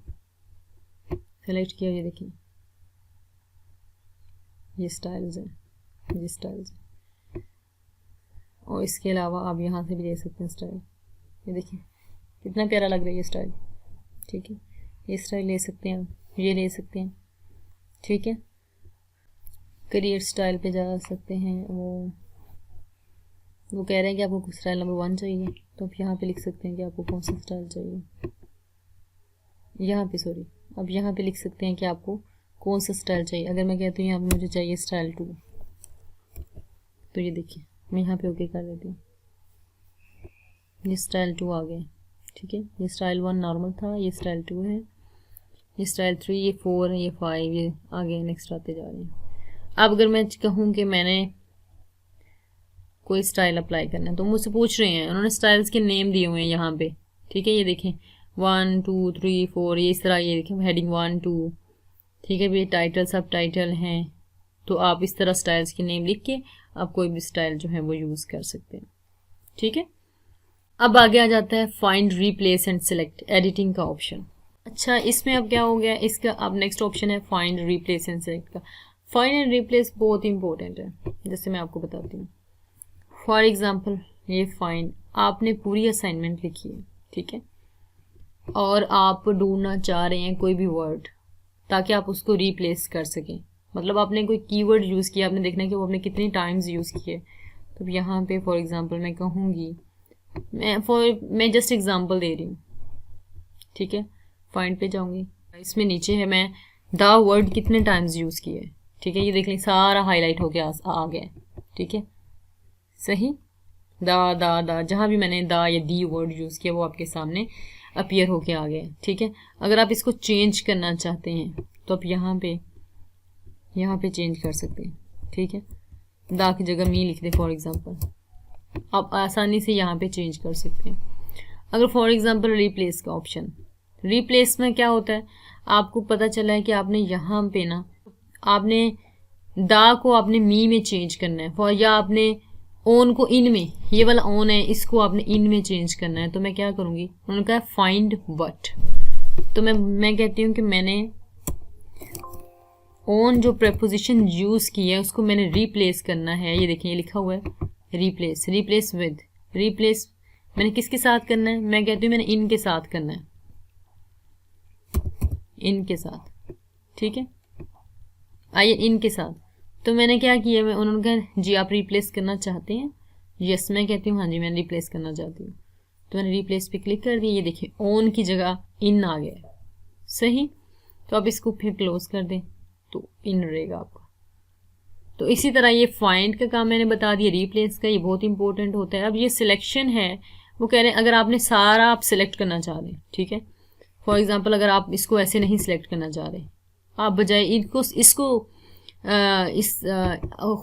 सेलेक्ट किया, ये देखिए ये स्टाइल्स हैं, ये स्टाइल्स, और इसके अलावा आप यहाँ से भी ले सकते हैं स्टाइल। ये देखिए कितना प्यारा लग रहा है ये स्टाइल। ठीक है, ये स्टाइल ले सकते हैं, ये ले सकते हैं। ठीक है, क्रिएट स्टाइल पे जा सकते हैं, वो कह रहे हैं कि आपको स्टाइल नंबर 1 चाहिए, तो आप यहाँ पे लिख सकते हैं कि आपको कौन सा स्टाइल चाहिए। यहाँ पे सॉरी, अब यहाँ पे लिख सकते हैं कि आपको कौन सा स्टाइल चाहिए। अगर मैं कहती हूँ यहाँ पे मुझे चाहिए स्टाइल 2, तो ये देखिए मैं यहाँ पे ओके कर देती हूँ, ये स्टाइल 2 आ गया। ठीक है, ये स्टाइल 1 नॉर्मल था, ये स्टाइल 2 है। ये स्टाइल 3, ये 4, ये 5, ये आगे नेक्स्ट आते जा रहे हैं। अब अगर मैं कहूँ कि मैंने कोई स्टाइल अप्लाई करना है तो मुझसे पूछ रहे हैं, उन्होंने स्टाइल्स के नेम दिए हुए हैं यहाँ पे, ठीक है। ये देखें 1 2 3 4, ये इस तरह, ये देखें हेडिंग 1 2, ठीक है। ये टाइटल सब टाइटल हैं। तो आप इस तरह स्टाइल्स के नेम लिख के आप कोई भी स्टाइल जो है वो यूज़ कर सकते हैं, ठीक है। अब आगे आ जाता है find, replace and select, editing का ऑप्शन। अच्छा, इसमें अब क्या हो गया, इसका अब नेक्स्ट ऑप्शन है फाइंड, रिप्लेस एंड सिलेक्ट का। फाइंड एंड रिप्लेस बहुत इंपॉर्टेंट है, जैसे मैं आपको बताती हूँ। फॉर एग्जाम्पल ये फाइंड, आपने पूरी असाइनमेंट लिखी है, ठीक है, और आप ढूंढना चाह रहे हैं कोई भी वर्ड ताकि आप उसको रिप्लेस कर सकें। मतलब आपने कोई कीवर्ड यूज़ किया, आपने देखना है कि वो आपने कितनी टाइम्स यूज़ किए। तो यहाँ पे फॉर एग्जांपल मैं कहूँगी, मैं जस्ट एग्जांपल दे रही हूँ, ठीक है। फाइंड पे जाऊँगी, इसमें नीचे है मैं द वर्ड कितने टाइम्स यूज़ किए, ठीक है। ये देख लें सारा हाईलाइट होके आ गया, ठीक है, सही। द जहाँ भी मैंने द या दी वर्ड यूज़ किया वो आपके सामने अपीयर होके आ गया, ठीक है। अगर आप इसको चेंज करना चाहते हैं तो आप यहाँ पे चेंज कर सकते हैं, ठीक है। दा की जगह मी लिख दे फॉर एग्जांपल, आप आसानी से यहाँ पे चेंज कर सकते हैं। अगर फॉर एग्जांपल रिप्लेस का ऑप्शन, रिप्लेस में क्या होता है, आपको पता चला है कि आपने यहाँ पे ना, आपने दा को आपने मी में चेंज करना है, या आपने ओन को इन में, ये वाला ओन है इसको आपने इन में चेंज करना है। तो मैं क्या करूँगी, उन्होंने कहा फाइंड व्हाट, तो मैं कहती हूँ कि मैंने ओन जो प्रेपोजिशन यूज़ की है उसको मैंने रिप्लेस करना है। ये देखिए ये लिखा हुआ है रिप्लेस, रिप्लेस विद, रिप्लेस मैंने किसके साथ करना है, मैं कहती हूँ मैंने इन के साथ करना है, इन के साथ, ठीक है। आइए इन के साथ, तो मैंने क्या किया, मैं उन्होंने कहा जी आप रिप्लेस करना चाहते हैं, यस मैं कहती हूँ हाँ जी मैं रिप्लेस करना चाहती हूँ। तो मैंने रिप्लेस पे क्लिक कर दिया, ये देखिए ओन की जगह इन आ गया, सही। तो अब इसको फिर क्लोज कर दें तो इन रहेगा आपका। तो इसी तरह ये फाइंड का काम मैंने बता दिया, रिप्लेस का ये बहुत इंपॉर्टेंट होता है। अब ये सिलेक्शन है, वो कह रहे हैं अगर आपने सारा आप सिलेक्ट करना चाह रहे हैं, ठीक है। फॉर एग्जांपल अगर आप इसको ऐसे नहीं सिलेक्ट करना चाह रहे, आप बजाय इसको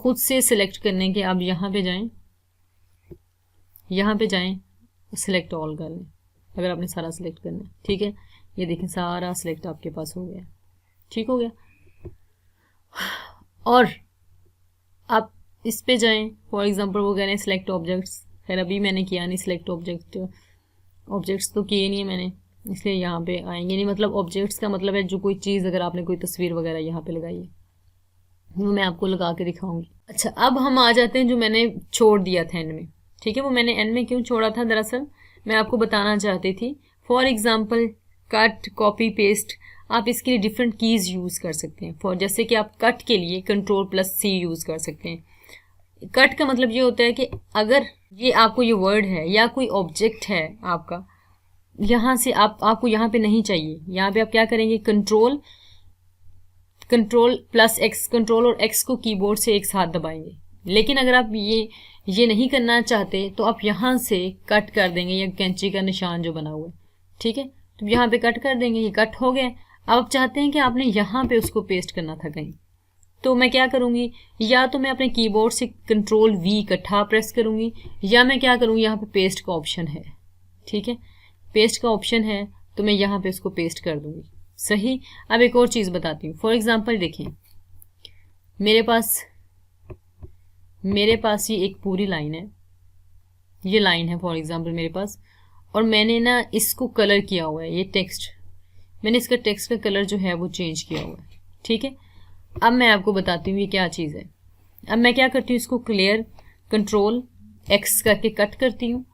खुद से सिलेक्ट करने के आप यहाँ पे जाएं सिलेक्ट ऑल कर लें, अगर आपने सारा सिलेक्ट करना है, ठीक है। ये देखें सारा सिलेक्ट आपके पास हो गया, ठीक हो गया। और आप इस पे जाएं, फॉर एग्जांपल वो कह रहे हैं सिलेक्ट ऑब्जेक्ट्स, खैर अभी मैंने किया नहीं सिलेक्ट ऑब्जेक्ट्स तो किए नहीं है मैंने, इसलिए यहाँ पे आएंगे नहीं। मतलब ऑब्जेक्ट्स का मतलब है जो कोई चीज़, अगर आपने कोई तस्वीर वगैरह यहाँ पे लगाई है वो मैं आपको लगा के दिखाऊंगी। अच्छा, अब हम आ जाते हैं जो मैंने छोड़ दिया था एंड में, ठीक है। वो मैंने एंड में क्यों छोड़ा था, दरअसल मैं आपको बताना चाहती थी। For example cut, copy, paste, आप इसके लिए डिफरेंट कीज़ यूज़ कर सकते हैं। फॉर जैसे कि आप कट के लिए Ctrl+C यूज़ कर सकते हैं। कट का मतलब ये होता है कि अगर ये आपको ये वर्ड है या कोई ऑब्जेक्ट है आपका, यहाँ से आपको यहाँ पे नहीं चाहिए, यहाँ पे आप क्या करेंगे, Ctrl+X, कंट्रोल और X को कीबोर्ड से एक साथ दबाएंगे। लेकिन अगर आप ये नहीं करना चाहते तो आप यहाँ से कट कर देंगे, या कैंची का निशान जो बना हुआ है, ठीक है। तो यहाँ पे कट कर देंगे, ये कट हो गया। अब आप चाहते हैं कि आपने यहाँ पे उसको पेस्ट करना था कहीं, तो मैं क्या करूँगी, या तो मैं अपने कीबोर्ड से Ctrl+V इकट्ठा प्रेस करूँगी, या मैं क्या करूँगी, यहाँ पे पेस्ट का ऑप्शन है, ठीक है, पेस्ट का ऑप्शन है तो मैं यहाँ पे उसको पेस्ट कर दूँगी, सही। अब एक और चीज़ बताती हूँ। फॉर एग्जांपल देखें, मेरे पास ये एक पूरी लाइन है, ये लाइन है फॉर एग्जांपल मेरे पास, और मैंने ना इसको कलर किया हुआ है, ये टेक्स्ट, मैंने इसका टेक्स्ट का कलर जो है वो चेंज किया हुआ है, ठीक है। अब मैं आपको बताती हूँ ये क्या चीज़ है। अब मैं क्या करती हूँ, इसको क्लियर Ctrl+X करके कट करती हूँ,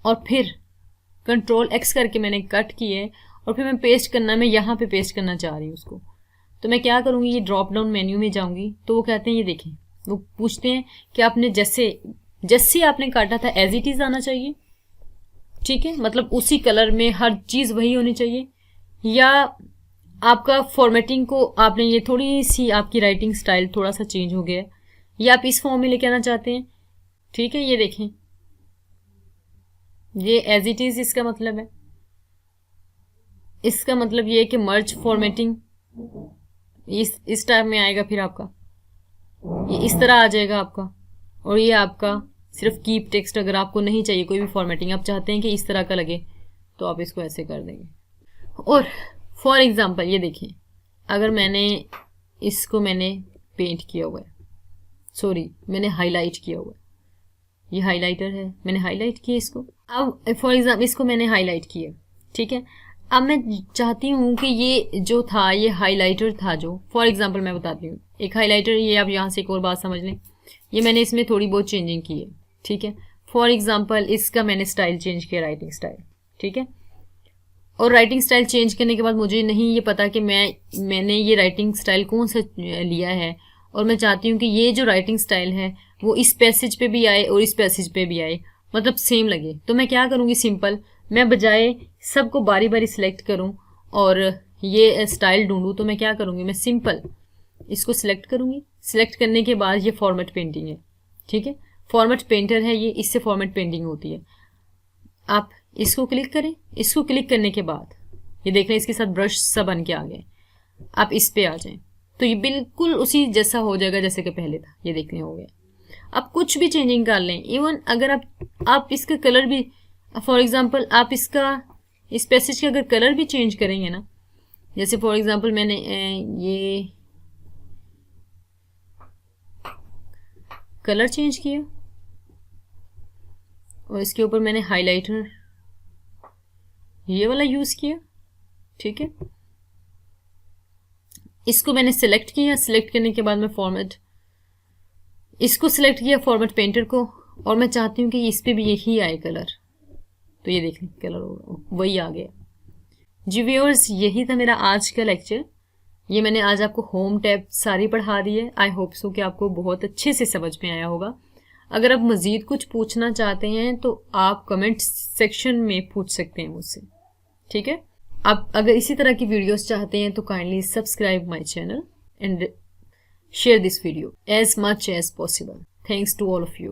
और फिर Ctrl+X करके मैंने कट किए, और फिर मैं पेस्ट करना, मैं यहाँ पे पेस्ट करना चाह रही हूँ उसको। तो मैं क्या करूँगी, ये ड्रॉप डाउन मेन्यू में जाऊँगी, तो वो कहते हैं, ये देखें, वो पूछते हैं कि आपने जैसे आपने काटा था एज इट इज़ आना चाहिए, ठीक है, मतलब उसी कलर में हर चीज़ वही होनी चाहिए, या आपका फॉर्मेटिंग को आपने ये थोड़ी सी आपकी राइटिंग स्टाइल थोड़ा सा चेंज हो गया है, या आप इस फॉर्म में लेके आना चाहते हैं, ठीक है। ये देखें, ये एज इट इज़ इसका मतलब है, इसका मतलब ये है कि मर्ज फॉर्मेटिंग इस टाइप में आएगा, फिर आपका ये इस तरह आ जाएगा आपका। और ये आपका सिर्फ कीप टेक्स्ट, अगर आपको नहीं चाहिए कोई भी फॉर्मेटिंग, आप चाहते हैं कि इस तरह का लगे, तो आप इसको ऐसे कर देंगे। और फॉर एग्जांपल ये देखिए, अगर इसको मैंने पेंट किया हुआ है, सॉरी मैंने हाईलाइट किया हुआ है, ये हाइलाइटर है, मैंने हाईलाइट किया इसको। अब फॉर एग्जाम्पल इसको मैंने हाईलाइट किया, ठीक है। अब मैं चाहती हूँ कि ये जो था, ये हाइलाइटर था जो, फॉर एग्जाम्पल मैं बताती हूँ, एक हाइलाइटर, ये आप यहाँ से एक और बात समझ लें, ये मैंने इसमें थोड़ी बहुत चेंजिंग की है, ठीक है। फॉर एग्जाम्पल इसका मैंने स्टाइल चेंज किया, राइटिंग स्टाइल, ठीक है। और राइटिंग स्टाइल चेंज करने के बाद मुझे नहीं ये पता कि मैंने ये राइटिंग स्टाइल कौन सा लिया है, और मैं चाहती हूँ कि ये जो राइटिंग स्टाइल है वो इस पैसेज पे भी आए और इस पैसेज पे भी आए, मतलब सेम लगे। तो मैं क्या करूँगी, सिंपल, मैं बजाय सबको बारी बारी सिलेक्ट करूँ और ये स्टाइल ढूंढूँ, तो मैं क्या करूँगी, मैं सिंपल इसको सिलेक्ट करूँगी। सिलेक्ट करने के बाद ये फॉर्मेट पेंटिंग है, ठीक है, फॉर्मेट पेंटर है ये, इससे फॉर्मेट पेंटिंग होती है। आप इसको क्लिक करें, इसको क्लिक करने के बाद ये देख रहे हैं इसके साथ ब्रश सब बन के आ गए। आप इस पे आ जाएं तो ये बिल्कुल उसी जैसा हो जाएगा जैसे कि पहले था, ये देखने हो गया। आप कुछ भी चेंजिंग कर लें, इवन अगर आप इसका कलर भी, फॉर एग्जांपल आप इसका इस पैसेज का अगर कलर भी चेंज करेंगे ना, जैसे फॉर एग्जांपल मैंने ये कलर चेंज किया और इसके ऊपर मैंने हाइलाइटर ये वाला यूज किया, ठीक है। इसको मैंने सिलेक्ट किया, सिलेक्ट करने के बाद मैं इसको सिलेक्ट किया फॉर्मेट पेंटर को, और मैं चाहती हूँ कि इस पे भी यही आए कलर, तो ये देख लें कलर वही आ गया। जी व्यूअर्स, यही था मेरा आज का लेक्चर। ये मैंने आज आपको होम टैब सारी पढ़ा दी है। आई होप सो कि आपको बहुत अच्छे से समझ में आया होगा। अगर आप मज़ीद कुछ पूछना चाहते हैं तो आप कमेंट सेक्शन में पूछ सकते हैं मुझसे, ठीक है। आप अगर इसी तरह की वीडियोस चाहते हैं तो kindly subscribe my channel and share this video as much as possible. Thanks to all of you.